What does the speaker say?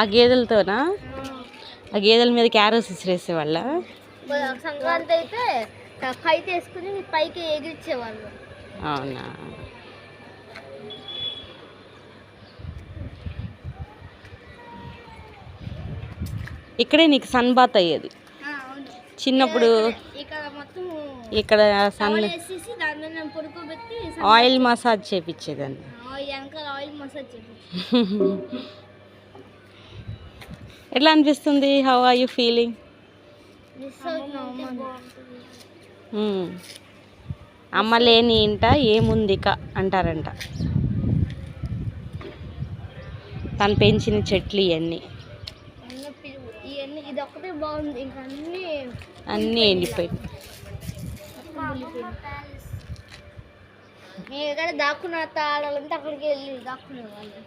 ఆ గేదెలతోనా? ఆ గేదెల మీద క్యారోస్ విసిరేసేవాళ్ళ? సంక్రాంతి అయితే కైట్ వేసుకుని పైకి ఎగిరిచ్చేవాళ్ళు. అవునా? ఇక్కడే నీకు సన్ బాత్ అయ్యేది చిన్నప్పుడు. ఇక్కడ సన్ ఆయిల్ మసాజ్ చేపించేదాన్ని. ఎట్లా అనిపిస్తుంది? How are you feeling? అమ్మ లేని ఇంట ఏముందిక అంటారంట. తను పెంచిన చెట్లు ఇవన్నీ ఇది ఒకటే బాగుంది, ఇంకా అన్నీ ఎండిపోయి. ఎక్కడ దాక్కున్న తాళాలంటే అక్కడికి వెళ్ళి దాక్కునే వాళ్ళు.